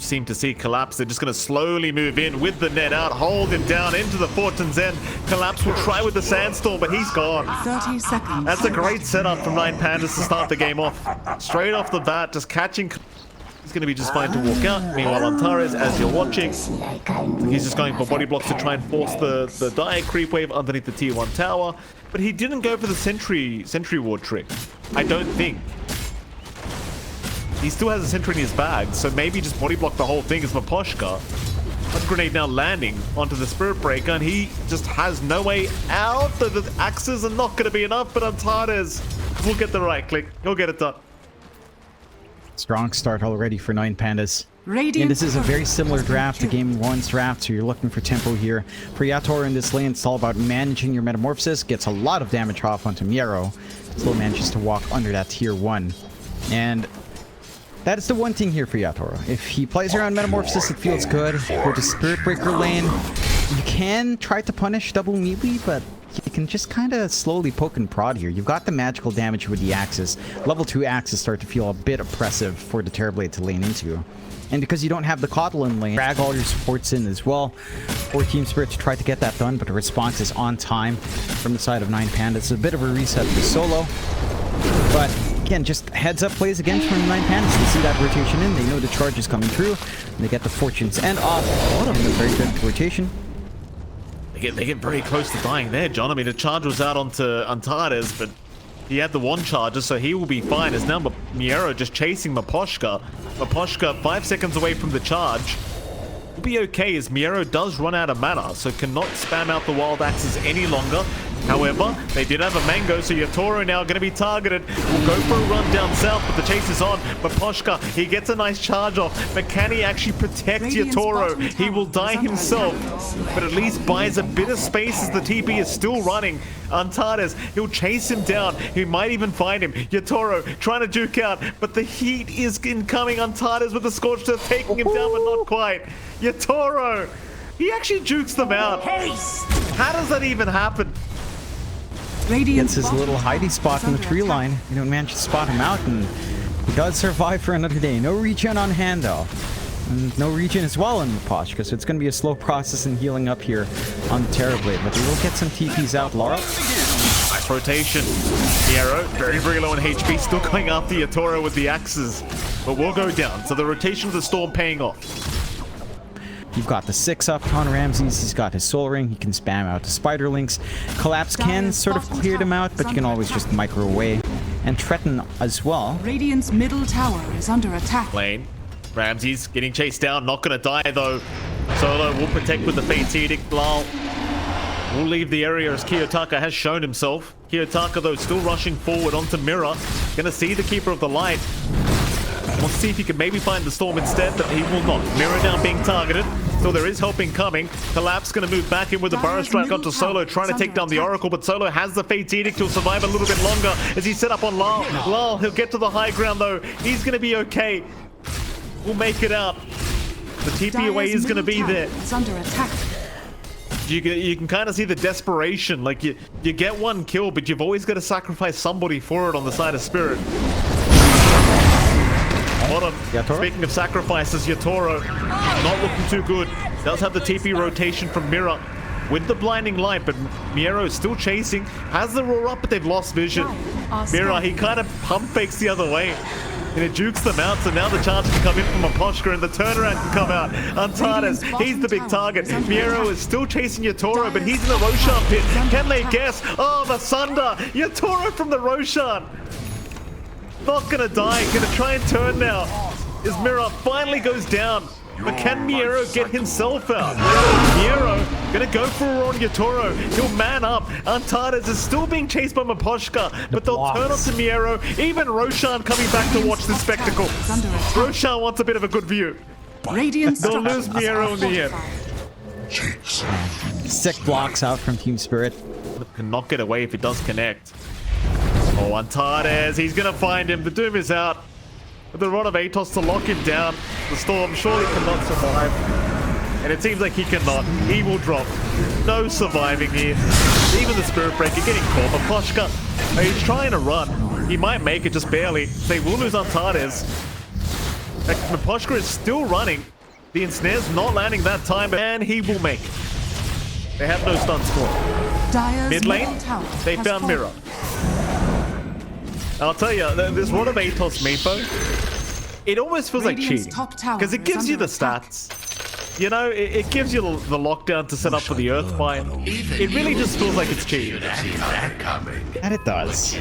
seem to see Collapse. They're just going to slowly move in with the net out, hold him down into the Fortune's End. Collapse will try with the Sandstorm, but he's gone. 30 seconds. That's a great setup from 9PANDAS to start the game off. Straight off the bat, just catching. He's going to be just fine to walk out. Meanwhile, Antares, as you're watching, he's just going for body blocks to try and force the dire creep wave underneath the tier 1 tower. But he didn't go for the sentry ward trick. I don't think. He still has a sentry in his bag, so maybe just body block the whole thing as Maposhka. One grenade now landing onto the Spirit Breaker, and he just has no way out. The axes are not going to be enough, but Antares will get the right click. He'll get it done. Strong start already for 9PANDAS. Radiant And this is a very similar draft to Game 1's draft, so you're looking for tempo here. For Yatoro in this lane, it's all about managing your Metamorphosis. Gets a lot of damage off onto Miero. Still manages to walk under that tier 1. And that is the one thing here for Yatoro. If he plays around Metamorphosis, it feels good. For the Spirit Breaker lane, you can try to punish double melee, but you can just kind of slowly poke and prod here. You've got the magical damage with the axes. Level 2 axes start to feel a bit oppressive for the Terrorblade to lane into. And because you don't have the Coddle in lane, drag all your supports in as well for Team Spirit to try to get that done, but the response is on time from the side of 9PANDAS. It's a bit of a reset for solo, but again, just heads up plays again from 9PANDAS. They see that rotation in, they know the charge is coming through, and they get the Fortune's End off. And a very good rotation. They get very close to dying there, John. I mean, the charge was out onto Antares, but he had the one charger, so he will be fine. As now Miero just chasing Maposhka. Maposhka 5 seconds away from the charge. Will be okay as Miero does run out of mana, so cannot spam out the wild axes any longer. However, they did have a mango, so Yatoro now going to be targeted. Will go for a run down south, but the chase is on. Maposhka, he gets a nice charge off, but can he actually protect Yatoro? He will die himself, but at least buys a bit of space as the TP is still running. Antares, he'll chase him down. He might even find him. Yatoro trying to duke out, but the heat is incoming. Antares with the Scorched Earth taking him down, but not quite. Yatoro, he actually jukes them out. How does that even happen? Gets his little hidey spot in the tree line. You don't manage to spot him out, and he does survive for another day. No regen on hand, though. And no regen as well in Maposhka, so it's going to be a slow process in healing up here on the Terrorblade. But we will get some TPs out, Laura. Nice rotation. Miero, very, very low in HP, still going after Yatoro with the axes. But we'll go down, so the rotation of the Storm paying off. You've got the 6 up on Ramses. He's got his Soul Ring. He can spam out the Spiderlinks. Collapse can sort of clear them out, but you can always just micro away. And threaten as well. Radiant's middle tower is under attack. Lane. Ramses getting chased down. Not going to die, though. Solo will protect with the Fate's Edict. Lal will leave the area as Kiyotaka has shown himself. Kiyotaka, though, still rushing forward onto Mira. Going to see the Keeper of the Light. We'll see if he can maybe find the Storm instead, but he will not. Mira now being targeted. So there is help incoming. Collapse going to move back in with the Burrow Strike onto Solo, trying to take down the Oracle, but Solo has the Fate's Edict. He'll survive a little bit longer as he's set up on Lal. Lal, he'll get to the high ground, though. He's going to be okay. We'll make it out. The TP away is going to be there. It's under attack. You can kind of see the desperation. Like, you get one kill, but you've always got to sacrifice somebody for it on the side of Spirit. Speaking of sacrifices, Yatoro not looking too good. Does have the TP rotation from Mira with the blinding light, but Miero is still chasing. Has the roar up, but they've lost vision. Mira, he kind of pump fakes the other way, and it jukes them out. So now the chance can come in from Maposhka, and the turnaround can come out. Antares, he's the big target. Miero is still chasing Yatoro, but he's in the Roshan pit. Can they guess? Oh, the Sunder! Yatoro from the Roshan. Not gonna die, gonna try and turn now. As Mira finally goes down. But can Miero get himself out? Miero gonna go for a on Yatoro. He'll man up. Antares is still being chased by Maposhka, but they'll turn up to Miero. Even Roshan coming back to watch the spectacle. Roshan wants a bit of a good view. They'll lose Miero in the end. Sick blocks out from Team Spirit. Cannot get away if it does connect. Oh, Antares, he's gonna find him. The Doom is out. With the Rod of Atos to lock him down. The Storm surely cannot survive. And it seems like he cannot. He will drop. No surviving here. Even the Spirit Breaker getting caught. Maposhka, he's trying to run. He might make it, just barely. They will lose Antares. Maposhka is still running. The ensnare's not landing that time, and he will make it. They have no stuns for him. Dire's Mid lane, middle tower they has found fallen. Mira. I'll tell you, this run of Atos Meepo, it almost feels like Radiant's cheating. top tower Because it is gives you under the attack. stats. You know, it gives you the lockdown to set up for the Earthbind. It really just feels like it's cheating. And it does.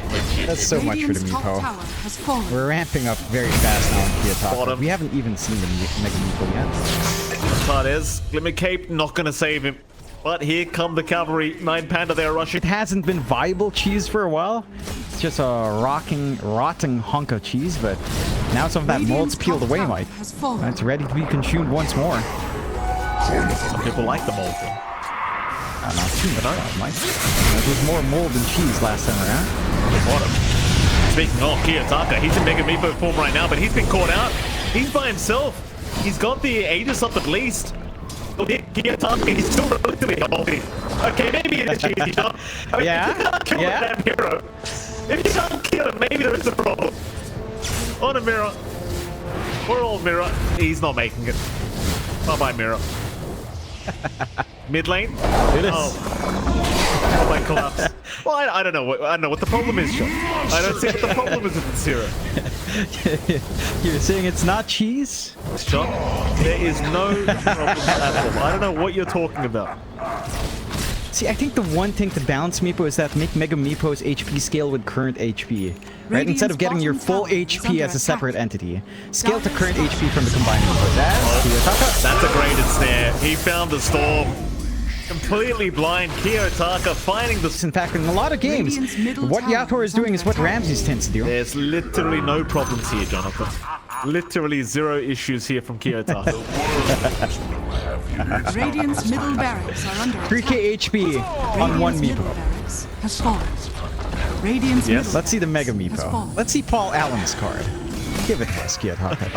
That's so much for the Radiant's top Meepo. tower has fallen. We're ramping up very fast now in Kiyotaka. Bottom. We haven't even seen the Mega Meepo yet. Tardes, Glimmer Cape, not gonna save him. But here come the cavalry. 9Panda, they're rushing. It hasn't been viable cheese for a while. It's just a rotting hunk of cheese, but now some of that mold's Radiant's peeled top away, tower Mike. has fallen. And it's ready to be consumed once more. Some people like the mold thing. Not too much, Mike. There was more mold than cheese last time around. Bottom. Speaking of Kiyotaka, he's in Mega Meepo form right now, but he's been caught out. He's by himself. He's got the Aegis up at least. Kiyotaka, he's still relatively healthy. Okay, maybe it's a cheesy shot. I mean, Yeah, if you can't kill yeah. a damn hero, if you can't kill him, maybe there is a problem. On a Mirror. Poor old Mirror. He's not making it. Bye-bye, Mirror. Mid lane? It is. Oh my collapse. Well, I don't know what the problem is, John. I don't see what the problem is with the Zero. You're saying it's not cheese? John, there is no problem at all. I don't know what you're talking about. See, I think the one thing to balance Meepo is that make Mega Meepo's HP scale with current HP. Right? Radiant's Instead of getting your bottom full tower is HP under as a separate attack. entity. Scale to current HP from the combined Meepos. That's a great ensnare. He found the storm. Completely blind. Kiyotaka finding the... In fact, in a lot of games, Radiant's middle what tower YATORO is is doing under is what attack. Ramses tends to do. There's literally no problems here, Jonathan. Literally zero issues here from Kiyotaka. Radiant's middle barracks are under attack. 3k HP on one Radiant's middle Meepo. barracks has fallen. Radiant's Yes. middle Let's see the Mega barracks has Meepo. fallen. Let's see Paul Allen's card. Give it to us, Kiyotaka.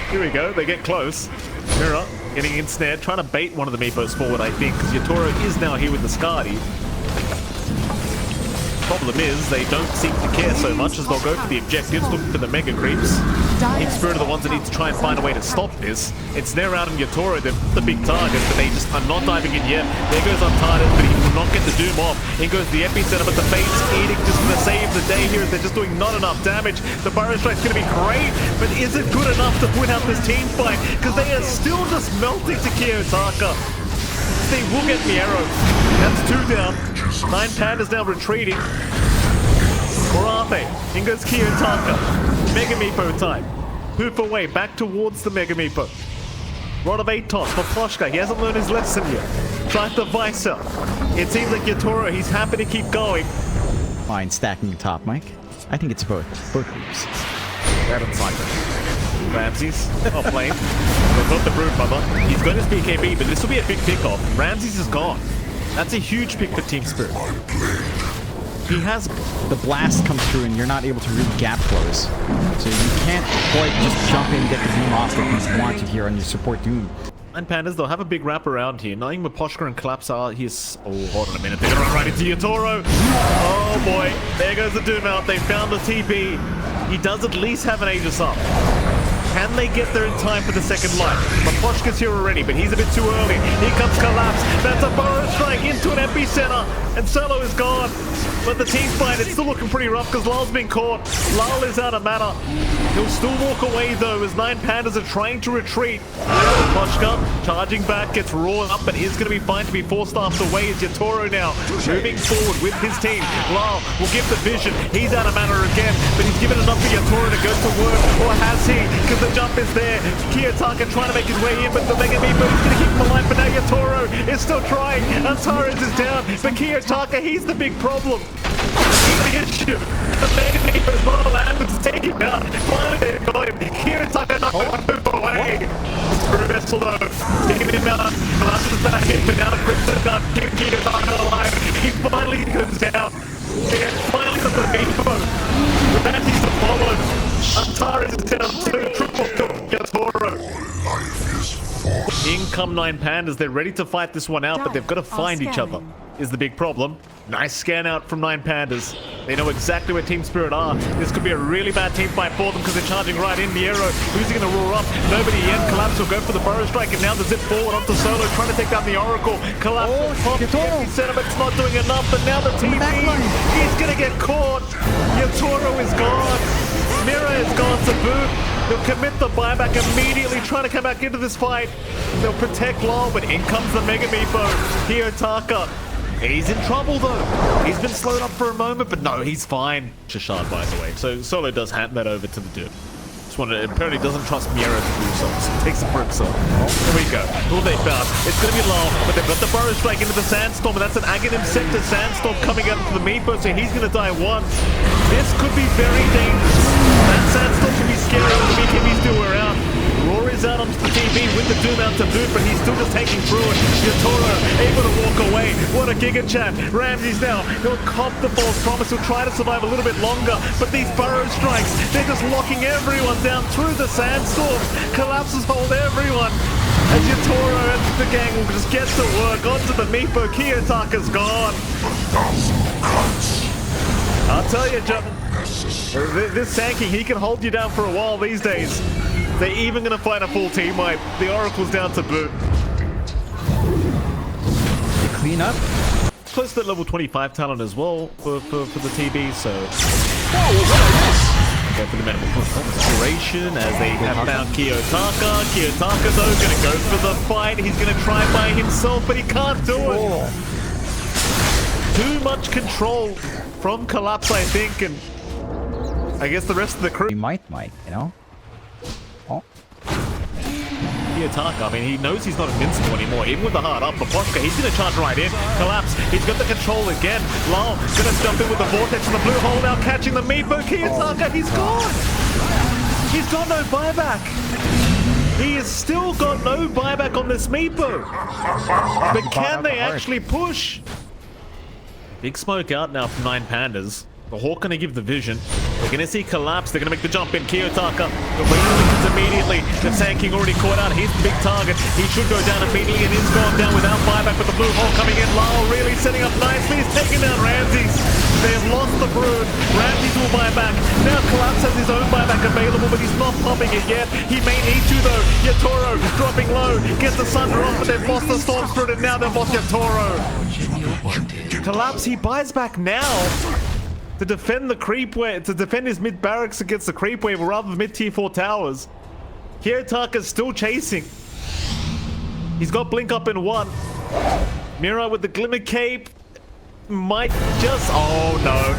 Here we go. They get close. Mira getting ensnared, trying to bait one of the Meepos forward, I think, because Yatoro is now here with the Skadi. Problem is, they don't seem to care so much as they'll go for the objectives, looking for the Mega Creeps. Team Spirit are the ones that need to try and find a way to stop this. Ensnare out on Yatoro, they're the big target, but they just are not diving in yet. There goes Untarded, but he will not get the Doom off. In goes the Epicenter, but the Fate's Edict just going to save the day here as they're just doing not enough damage. The Burrow Strike's going to be great, but is it good enough to put out this team fight? Because they are still just melting to Kiyotaka. They will get the arrow. That's 2 down. 9Pandas now retreating. Or are they? In goes Kiyotaka. Mega Meepo time. Poof away, back towards the Mega Meepo. Rod of Atos for Ploshka. He hasn't learned his lesson yet. Tries the Visor. It seems like Yatoro, he's happy to keep going. Fine, stacking the top, Mike. I think it's both groups. Adam's like Ramses off lane. They've got the Brood Mother. He's going to speak KB, but this will be a big pick-off. Ramses is gone. That's a huge pick for Team Spirit. He has... The blast comes through and you're not able to really gap close. So you can't quite just jump in and get the Doom off that you wanted here on your support Doom. 9Pandas, they'll have a big wrap around here. Nothing but Poshka and Collapse are... He's... Oh, hold on a minute. They're going to run right into Yatoro. Oh, boy. There goes the Doom out. They found the TP. He does at least have an Aegis up. Can they get there in time for the second light? Maposhka's here already, but he's a bit too early. Here comes Collapse. That's a Burrow Strike into an epicenter. And Solo is gone. But the team fight, it's still looking pretty rough because Lul's been caught. Lul is out of mana. He'll still walk away though as 9Pandas are trying to retreat. Maposhka charging back, gets roared up, but is going to be fine to be forced after away as Yatoro now. Moving forward with his team. Lul will give the vision. He's out of mana again, but he's given enough for Yatoro to go to work. Or has he? Because the jump is there. Kiyotaka trying to make his way in, but the Mega Meepo is going to keep him alive. But now Yatoro is still trying. Antares is down, but Kiyotaka, he's the big problem. He's the issue. The Mega Meepo is not allowed to take him out. Finally, they've got him. Kiyotaka not going to move away. Screw Vessel though. Taking him out. Collapse is back in, but now the Crimson Dove keep Kiyotaka alive. He finally goes down. He finally got the Meepo. Ramses to follow. Atari is down 2. Triple kill Yatoro. In come 9PANDAS. They're ready to fight this one out, but they've got to find each other, is the big problem. Nice scan out from 9PANDAS. They know exactly where Team Spirit are. This could be a really bad team fight for them because they're charging right in. Miero, who's he going to roar up? Nobody yet. Collapse will go for the burrow strike, and now the zip forward onto Solo, trying to take down the Oracle. Collapse will pop. The sentiment's not doing enough, but now the TV, he's going to get caught. Yatoro is gone. Mira is gone to boot. They'll commit the buyback immediately, trying to come back into this fight. They'll protect Lol, but in comes the Mega Meepo. Kiyotaka. He's in trouble though. He's been slowed up for a moment, but no, he's fine. Shashad, by the way. So Solo does hand that over to the dude. Just wanted to, apparently doesn't trust Miero to do so, so he takes it for himself. Here we go. Who they found? It's gonna be Lol, but they've got the burrow strike into the Sandstorm, and that's an Aghanim Sector Sandstorm coming out into the Meepo, so he's gonna die once. This could be very dangerous. That Sandstorm can be scary when the BKBs do wear out. Rory's out onto the TV with the Doom out to boot, but he's still just taking through it. Yatoro able to walk away. What a Giga Chat. Ramsey's now. He'll cop the false promise. He'll try to survive a little bit longer, but these burrow strikes, they're just locking everyone down through the Sandstorm. Collapses hold everyone. As Yatoro and the gang will just get to work onto the Meepo. Kiyotaka's gone. I'll tell you, this tanky, he can hold you down for a while these days. They're even going to find a full team wipe. The Oracle's down to boot. They clean up. Close to that level 25 talent as well for the TB, so... Go for the Metamorphosis duration as they have found Kiyotaka. Kiyotaka, though, going to go for the fight. He's going to try by himself, but he can't do it. Too much control from Collapse, I think, and I guess the rest of the crew... He might, you know? Oh. Kiyotaka, I mean, he knows he's not invincible anymore, even with the hard up. But Poshka, he's going to charge right in. Collapse, he's got the control again. Lal, going to jump in with the Vortex in the blue hole now, catching the Meepo. Kiyotaka, he's gone! He's got no buyback! He has still got no buyback on this Meepo! But can they actually push? Big smoke out now from 9PANDAS. The Hawk gonna give the vision. They're gonna see Collapse. They're gonna make the jump in. Kiyotaka, the wings immediately. The Sand King already caught out. He's the big target. He should go down immediately, and is gone down without buyback. With the blue hole coming in. Lyle really setting up nicely. He's taking down Ramses. They have lost the Brood. Ramses will buy back. Now Collapse has his own buyback available, but he's not popping it yet. He may need to though. Yatoro dropping low. Gets the Sunder off, but they've lost the Storm Spirit, and now they've lost Yatoro. Collapse, he buys back now. To defend the creep wave, to defend his mid barracks against the creep wave, or rather the mid tier 4 towers. Kiyotaka's still chasing. He's got blink up in 1. Mira with the glimmer cape might just... Oh no,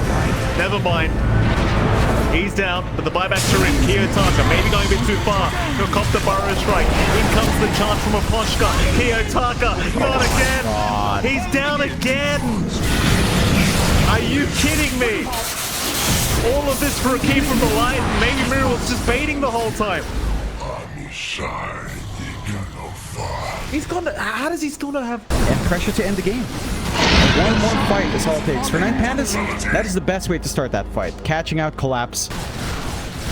never mind. He's down, but the buybacks are in. Kiyotaka maybe going a bit too far. He'll cop the burrow strike. In comes the charge from Aposhka. Kiyotaka, not again. God. He's down again. Are you kidding me? All of this for a key from the light. Maybe Mira was just baiting the whole time. He's gone. How does he still not have... And pressure to end the game. One more fight is all it takes. For 9PANDAS, that is the best way to start that fight. Catching out Collapse.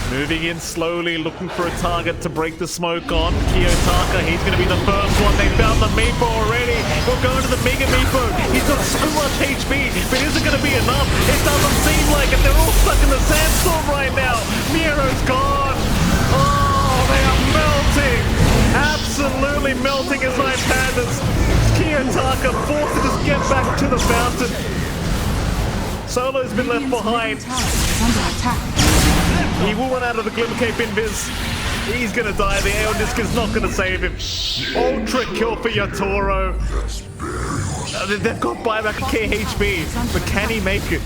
Moving in slowly, looking for a target to break the smoke on. Kiyotaka, he's going to be the first one. They found the Meepo already. We'll go into the Mega Meepo. He's got so much HP, but is it going to be enough? It doesn't seem like it. They're all stuck in the Sandstorm right now. Miero's gone. Oh, they are melting. Absolutely melting as 9PANDAS. Kiyotaka forced to just get back to the fountain. Solo's been left behind. He will run out of the Glimmer Cape invis. He's gonna die. The Aeon Disc is not gonna save him. Ultra kill for Yatoro. They've got buyback at KHB, but can he make it?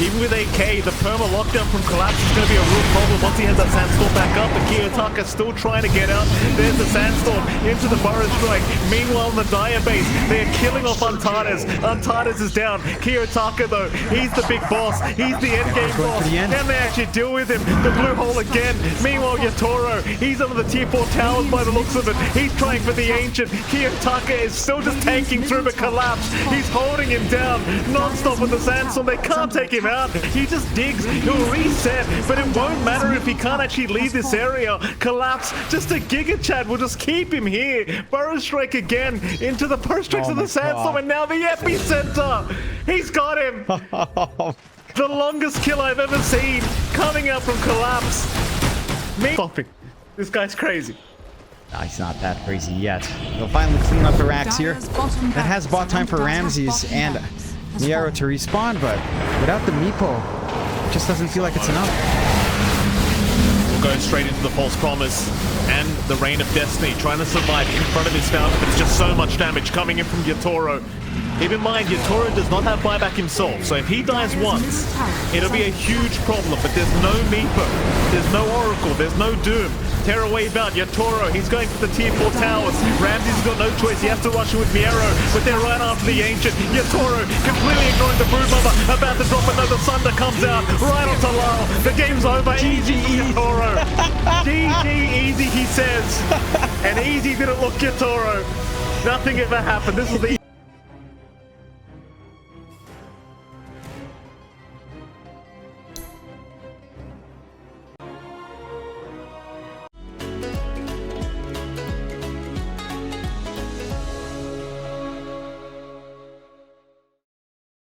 Even with AK, the perma lockdown from Collapse is gonna be a real problem once he has that Sandstorm back up, but Kiyotaka still trying to get out. There's the Sandstorm into the Burrow Strike. Meanwhile, in the Dire base, they're killing off Untades. Untades is down. Kiyotaka, though, he's the big boss. He's the endgame boss. Can they actually deal with him? The blue hole again. Meanwhile, Yatoro, he's under the tier 4 towers by the looks of it. He's trying for the Ancient. Kiyotaka is still just tanking through the collapse. He's holding him down non-stop with the Sandstorm. They can't take him out. He just digs. He'll reset, but it won't matter if he can't actually leave this area. Collapse, just a Giga Chad will just keep him here. Burrow Strike again into the Burrow Strikes of the Sandstorm, and now the epicenter. He's got him. The longest kill I've ever seen coming out from Collapse. Stopping. This guy's crazy. Nah, he's not that crazy yet. They'll finally clean up the racks here. That has bought time for Ramses and Miero to respawn, but without the Meepo, it just doesn't feel like it's enough. We'll go straight into the False Promise and the Reign of Destiny, trying to survive in front of his fountain, but it's just so much damage coming in from Yatoro. Keep in mind, Yatoro does not have buyback himself, so if he dies once, it'll be a huge problem, but there's no Meepo, there's no Oracle, there's no Doom. Terror wave out, Yatoro, he's going for the tier 4 towers. Ramsey's got no choice, he has to rush in with Miero, but they're right after the Ancient. Yatoro completely ignoring the Broodmother, about to drop another Sunder comes out, right onto Lyle. The game's over, easy Yatoro. GG easy, he says. And easy didn't look Yatoro. Nothing ever happened, this is the